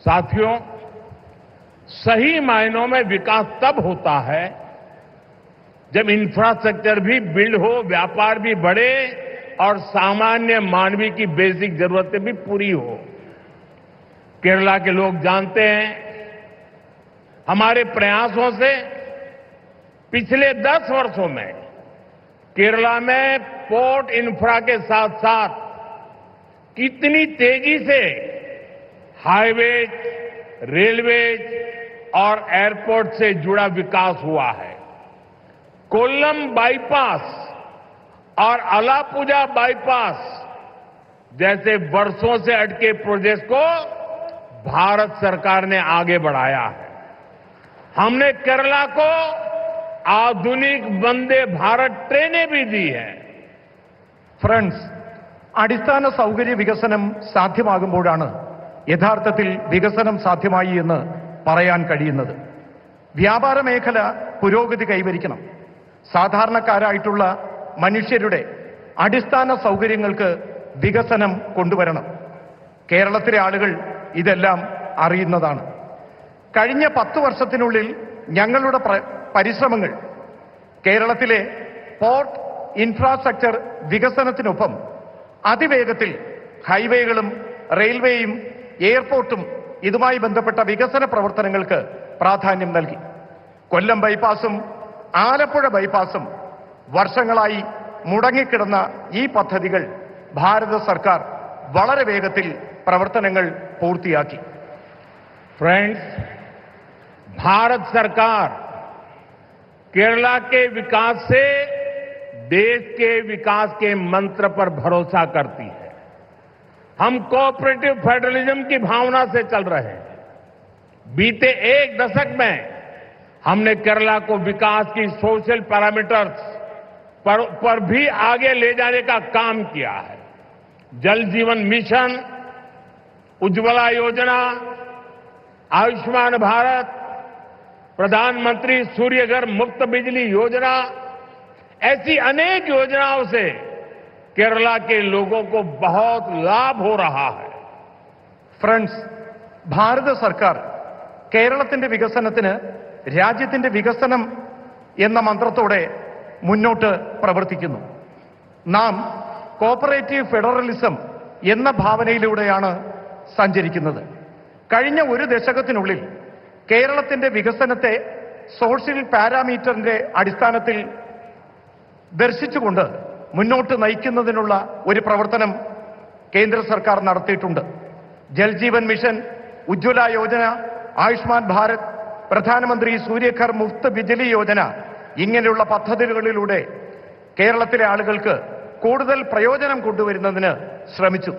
साथियों, सही मायनों में विकास तब होता है जब इंफ्रास्ट्रक्चर भी बिल्ड हो, व्यापार भी बढ़े और सामान्य मानवीय की बेसिक जरूरतें भी पूरी हो। केरला के लोग जानते हैं, हमारे प्रयासों से पिछले 10 वर्षों में केरला में पोर्ट इंफ्रा के साथ साथ कितनी तेजी से हाईवेज, रेलवेज और एयरपोर्ट से जुड़ा विकास हुआ है। कोल्लम बाईपास और अलापुजा बाईपास जैसे वर्षों से अटके प्रोजेक्ट को भारत सरकार ने आगे बढ़ाया है। हमने केरला को आधुनिक वंदे भारत ट्रेनें भी दी हैं। ഫ്രണ്ട്സ്, അടിസ്ഥാന സൗകര്യ വികസനം സാധ്യമാകുമ്പോഴാണ് യഥാർത്ഥത്തിൽ വികസനം സാധ്യമായി എന്ന് പറയാൻ കഴിയുന്നത്. വ്യാപാര മേഖല പുരോഗതി കൈവരിക്കണം. സാധാരണക്കാരായിട്ടുള്ള മനുഷ്യരുടെ അടിസ്ഥാന സൗകര്യങ്ങൾക്ക് വികസനം കൊണ്ടുവരണം. കേരളത്തിലെ ആളുകൾ ഇതെല്ലാം അറിയുന്നതാണ്. കഴിഞ്ഞ 10 വർഷത്തിനുള്ളിൽ ഞങ്ങളുടെ പരിശ്രമങ്ങൾ കേരളത്തിലെ പോർട്ട് ഇൻഫ്രാസ്ട്രക്ചർ വികസനത്തിനൊപ്പം അതിവേഗത്തിൽ ഹൈവേകളും റെയിൽവേയും എയർപോർട്ടും ഇതുമായി ബന്ധപ്പെട്ട വികസന പ്രവർത്തനങ്ങൾക്ക് പ്രാധാന്യം നൽകി. കൊല്ലം ബൈപ്പാസും ആലപ്പുഴ ബൈപ്പാസും വർഷങ്ങളായി മുടങ്ങിക്കിടന്ന ഈ പദ്ധതികൾ ഭാരത സർക്കാർ വളരെ വേഗത്തിൽ പ്രവർത്തനങ്ങൾ പൂർത്തിയാക്കി. फ्रेंड्स, भारत सरकार केरला के विकास से देश के विकास के मंत्र पर भरोसा करती है। हम कोऑपरेटिव फेडरलिज्म की भावना से चल रहे हैं। बीते 1 दशक में हमने केरला को विकास की सोशल पैरामीटर्स पर भी आगे ले जाने का काम किया है। जल जीवन मिशन, उज्ज्वला योजना, आयुष्मान भारत, प्रधानमंत्री सूर्यघर मुफ्त बिजली योजना, ऐसी अनेक योजनाओं से केरला के लोगों को बहुत लाभ हो रहा है. ഫ്രണ്ട്സ്, ഭാരത സർക്കാർ കേരളത്തിന്റെ വികസനത്തിന് രാജ്യത്തിന്റെ വികസനം എന്ന മന്ത്രത്തോടെ മുന്നോട്ട് പ്രവർത്തിക്കുന്നു. നാം കോപ്പറേറ്റീവ് ഫെഡറലിസം എന്ന ഭാവനയിലൂടെയാണ് സഞ്ചരിക്കുന്നത്. കഴിഞ്ഞ 1 ദശകത്തിനുള്ളിൽ കേരളത്തിന്റെ വികസനത്തെ സോഷ്യൽ പാരാമീറ്ററിന്റെ അടിസ്ഥാനത്തിൽ ദർശിച്ചുകൊണ്ട് മുന്നോട്ട് നയിക്കുന്നതിനുള്ള ഒരു പ്രവർത്തനം കേന്ദ്ര സർക്കാർ നടത്തിയിട്ടുണ്ട്. ജൽ ജീവൻ മിഷൻ, ഉജ്ജ്വല യോജന, ആയുഷ്മാൻ ഭാരത്, പ്രധാനമന്ത്രി സൂര്യഘർ മുഫ്ത് ബിജ്ലി യോജന ഇങ്ങനെയുള്ള പദ്ധതികളിലൂടെ കേരളത്തിലെ ആളുകൾക്ക് കൂടുതൽ പ്രയോജനം കൊണ്ടുവരുന്നതിന് ശ്രമിച്ചു.